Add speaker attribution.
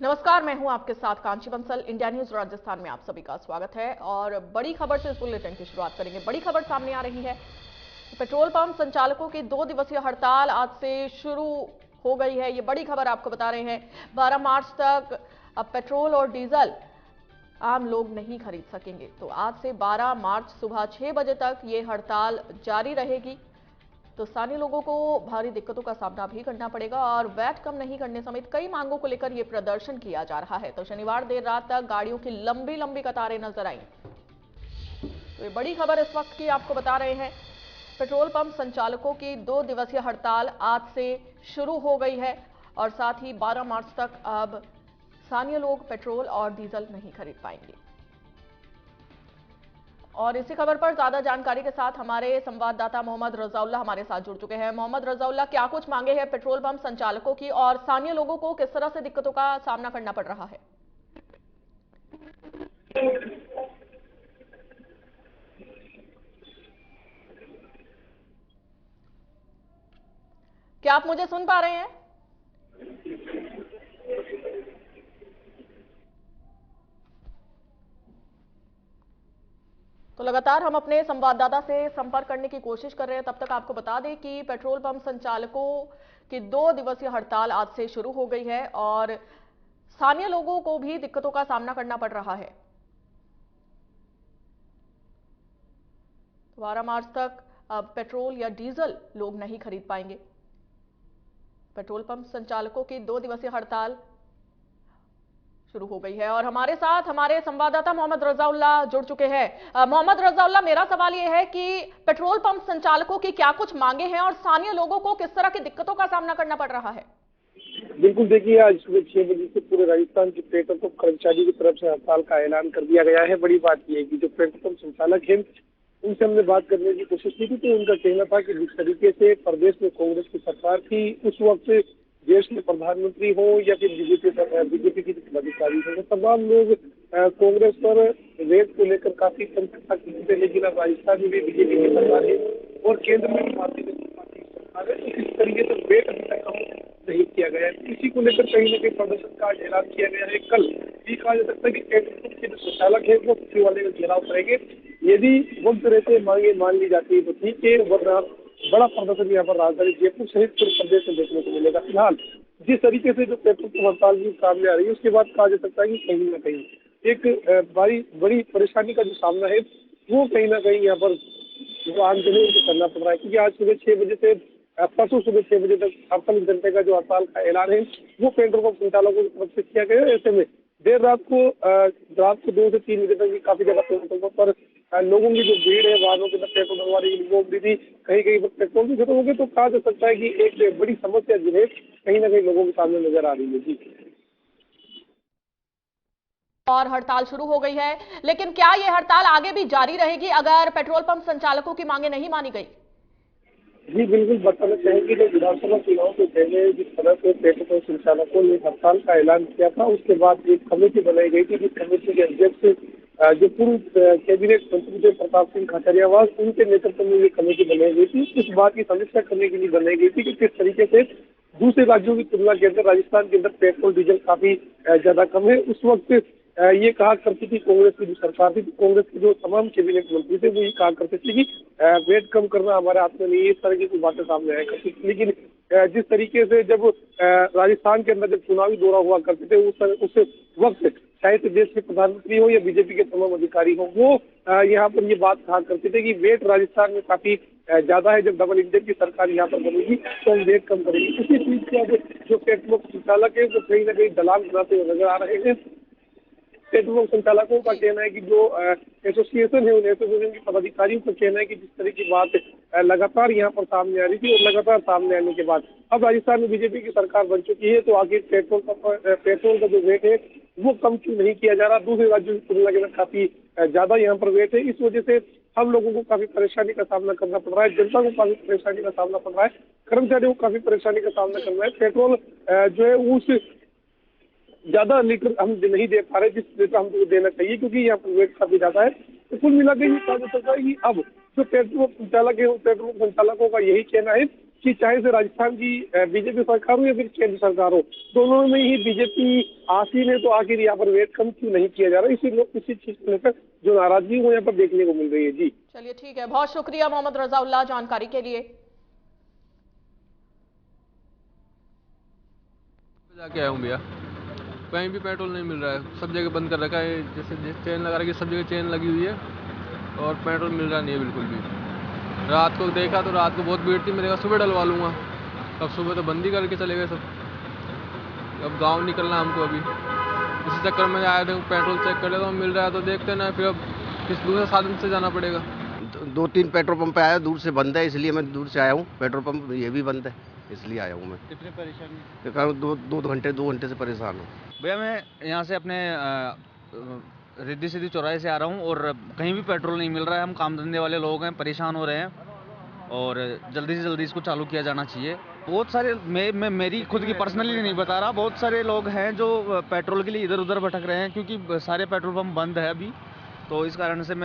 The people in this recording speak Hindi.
Speaker 1: नमस्कार, मैं हूं आपके साथ कांची बंसल। इंडिया न्यूज राजस्थान में आप सभी का स्वागत है और बड़ी खबर से इस बुलेटिन की शुरुआत करेंगे। बड़ी खबर सामने आ रही है। पेट्रोल पंप संचालकों की 2 दिवसीय हड़ताल आज से शुरू हो गई है। ये बड़ी खबर आपको बता रहे हैं। 12 मार्च तक अब पेट्रोल और डीजल आम लोग नहीं खरीद सकेंगे। तो आज से 12 मार्च सुबह 6 बजे तक ये हड़ताल जारी रहेगी। तो स्थानीय लोगों को भारी दिक्कतों का सामना भी करना पड़ेगा और वैट कम नहीं करने समेत कई मांगों को लेकर यह प्रदर्शन किया जा रहा है। तो शनिवार देर रात तक गाड़ियों की लंबी लंबी कतारें नजर आई। तो ये बड़ी खबर इस वक्त की आपको बता रहे हैं। पेट्रोल पंप संचालकों की 2 दिवसीय हड़ताल आज से शुरू हो गई है और साथ ही 12 मार्च तक अब स्थानीय लोग पेट्रोल और डीजल नहीं खरीद पाएंगे। और इसी खबर पर ज्यादा जानकारी के साथ हमारे संवाददाता मोहम्मद रजाउल्ला हमारे साथ जुड़ चुके हैं। मोहम्मद रजाउल्ला, क्या कुछ मांगे हैं पेट्रोल पंप संचालकों की और स्थानीय लोगों को किस तरह से दिक्कतों का सामना करना पड़ रहा है? क्या आप मुझे सुन पा रहे हैं? तो लगातार हम अपने संवाददाता से संपर्क करने की कोशिश कर रहे हैं। तब तक आपको बता दें कि पेट्रोल पंप संचालकों की 2 दिवसीय हड़ताल आज से शुरू हो गई है और स्थानीय लोगों को भी दिक्कतों का सामना करना पड़ रहा है। 12 मार्च तक अब पेट्रोल या डीजल लोग नहीं खरीद पाएंगे। पेट्रोल पंप संचालकों की 2 दिवसीय हड़ताल शुरू हो गई है और हमारे साथ हमारे संवाददाता मोहम्मद रजाउल्ला जुड़ चुके हैं। मोहम्मद रजाउल्ला, मेरा सवाल यह है कि पेट्रोल पंप संचालकों की क्या कुछ मांगे हैं और स्थानीय लोगों को किस तरह की दिक्कतों का सामना करना पड़ रहा है?
Speaker 2: बिल्कुल, देखिए आज सुबह 6 बजे से पूरे राजस्थान के पेट्रोल पंप कर्मचारियों की तरफ से हड़ताल का ऐलान कर दिया गया है। बड़ी बात यह है कि जो पेट्रोल पंप संचालक हैं उनसे हमने बात करने की कोशिश की थी, तो उनका कहना था कि जिस तरीके से प्रदेश में कांग्रेस की सरकार थी, उस वक्त देश के प्रधानमंत्री हो या फिर बीजेपी की पदाधिकारी हो, तमाम लोग कांग्रेस पर रेट को लेकर काफी संकट करते थे। लेकिन अब राजस्थान में भी बीजेपी की सरकार है और केंद्र में भी भारतीय जनता पार्टी की सरकार है, तो इस तरीके से रेट अभी तक कम नहीं किया गया है। इसी को लेकर कहीं न कहीं प्रदर्शन का ऐलान किया गया है। कल ये कहा जा सकता है कि पेट्रोल पंप के जो संचालक है वो किसी वाले का घेराव करेंगे। यदि वक्त रहते मांगे मान ली जाती है तो ठीक है, वरना बड़ा प्रदर्शन यहाँ पर राजधानी जयपुर सहित पूरे प्रदेश में देखने को मिलेगा। फिलहाल जिस तरीके से जो पेट्रोल पंप हड़ताल की सामने आ रही है, उसके बाद कहा जा सकता है कि कहीं न कहीं एक बड़ी परेशानी का जो सामना है वो कहीं ना कहीं यहाँ पर जो आंदोलन को करना पड़ रहा है, क्योंकि आज सुबह 6 बजे से परसों सुबह 6 बजे तक 48 घंटे का जो हड़ताल का ऐलान है वो पेट्रोल पंप संचालकों की तरफ से किया गया है। ऐसे में देर रात को 2 से 3 बजे तक भी काफी ज्यादा पेट्रोल पंप पर लोगों की जो भीड़ है, वाहनों के अंदर पेट्रोल डलवाने की वो भी थी। कहीं कहीं पर पेट्रोल भी खत्म हो गए, तो कहा जा सकता है कि एक बड़ी समस्या जो है कहीं ना कहीं लोगों के सामने नजर आ रही है। जी,
Speaker 1: और हड़ताल शुरू हो गई है, लेकिन क्या यह हड़ताल आगे भी जारी रहेगी अगर पेट्रोल पंप संचालकों की मांगे नहीं मानी गई?
Speaker 2: जी बिल्कुल, बताना चाहेंगे कि जब विधानसभा चुनाव से पहले जिस तरह से पेट्रोल पंप संचालकों ने हड़ताल का ऐलान किया था, उसके बाद एक कमेटी बनाई गई थी। जिस कमेटी के अध्यक्ष जो पूर्व कैबिनेट मंत्री थे प्रताप सिंह खाचरियावास, उनके नेतृत्व में ये कमेटी बनाई गई थी। इस बात की समीक्षा करने के लिए बनाई गई थी कि किस तरीके से दूसरे राज्यों की तुलना के अंदर राजस्थान के अंदर पेट्रोल डीजल काफी ज्यादा कम है। उस वक्त ये कहा करती थी कांग्रेस की जो सरकार थी, कांग्रेस के जो तमाम कैबिनेट मंत्री थे वो ये कहा करते थे कि वेट कम करना हमारे हाथ में नहीं है। इस तरह की बातें सामने आया करती थी। लेकिन जिस तरीके से जब राजस्थान के अंदर जब चुनावी दौरा हुआ करते थे, उस वक्त चाहे तो देश के प्रधानमंत्री हो या बीजेपी के तमाम अधिकारी हो, वो यहाँ पर ये बात कहा करते थे कि वेट राजस्थान में काफी ज्यादा है। जब डबल इंजन की सरकार यहाँ पर बनेगी तो हम वेट कम करेंगे। इसी चीज के जो पेट्रोल संचालक है वो कहीं ना कहीं दलाल बनाते हुए नजर आ रहे हैं। पेट्रोल पंप संचालकों का कहना है कि जो एसोसिएशन है, उन एसोसिएशन के पदाधिकारियों का कहना है कि जिस तरह की बात लगातार यहाँ पर सामने आ रही थी और लगातार सामने आने के बाद अब राजस्थान में बीजेपी की सरकार बन चुकी है, तो आगे पेट्रोल का जो रेट है वो कम क्यों नहीं किया जा रहा? दूसरे राज्यों की तुलना के काफी ज्यादा यहाँ पर रेट है। इस वजह से हम लोगों को काफी परेशानी का सामना करना पड़ रहा है, जनता को काफी परेशानी का सामना पड़ रहा है, कर्मचारियों को काफी परेशानी का सामना करना है। पेट्रोल जो है उस ज्यादा लीटर हम नहीं दे पा रहे जिस लीटर हमको देना चाहिए, क्योंकि यहाँ पर वेट काफी ज्यादा है। तो कुल मिलाकर ये कहा जा सकता है कि अब जो पेट्रोल संचालक है, पेट्रोल संचालकों का यही कहना है कि चाहे से राजस्थान की बीजेपी सरकार हो या फिर केंद्र सरकार हो, दोनों में ही बीजेपी आसीन है। तो आखिर यहाँ पर वेट कम क्यों नहीं किया जा रहा, इसी लोग इसी चीज को लेकर जो नाराजगी हो यहाँ पर देखने को मिल रही है। जी
Speaker 1: चलिए ठीक है, बहुत शुक्रिया मोहम्मद रजाउल्लाह जानकारी के लिए।
Speaker 3: जाके आया हूँ भैया, कहीं भी पेट्रोल नहीं मिल रहा है, सब जगह बंद कर रखा है। जैसे चेन लगा रखी है, सब जगह चेन लगी हुई है और पेट्रोल मिल रहा नहीं है बिल्कुल भी। रात को देखा तो रात को बहुत भीड़ थी, मैंने कहा सुबह डलवा लूँगा, अब सुबह तो बंद ही करके चले गए सब। अब गाँव निकलना हमको अभी, इसी चक्कर में आया था, पेट्रोल चेक कर लेता हूँ, मिल रहा है तो देखते ना, फिर अब किस दूसरे साधन से जाना पड़ेगा।
Speaker 4: 2-3 पेट्रोल पंप पे आया, दूर से बंद है, इसलिए मैं दूर से आया हूँ। पेट्रोल पंप ये भी बंद है, इसलिए आया हूँ मैं।
Speaker 5: कितने परेशानी?
Speaker 4: कारण 2 घंटे से परेशान हूँ।
Speaker 5: भैया मैं यहाँ से अपने रिद्धि सिद्धि चौराहे से आ रहा हूँ और कहीं भी पेट्रोल नहीं मिल रहा है। हम काम धंधे वाले लोग हैं, परेशान हो रहे हैं और जल्दी से जल्दी इसको चालू किया जाना चाहिए। बहुत सारे मैं मेरी खुद की पर्सनली नहीं बता रहा, बहुत सारे लोग हैं जो पेट्रोल के लिए इधर उधर भटक रहे हैं, क्योंकि सारे पेट्रोल पंप बंद है अभी, तो इस कारण से मैं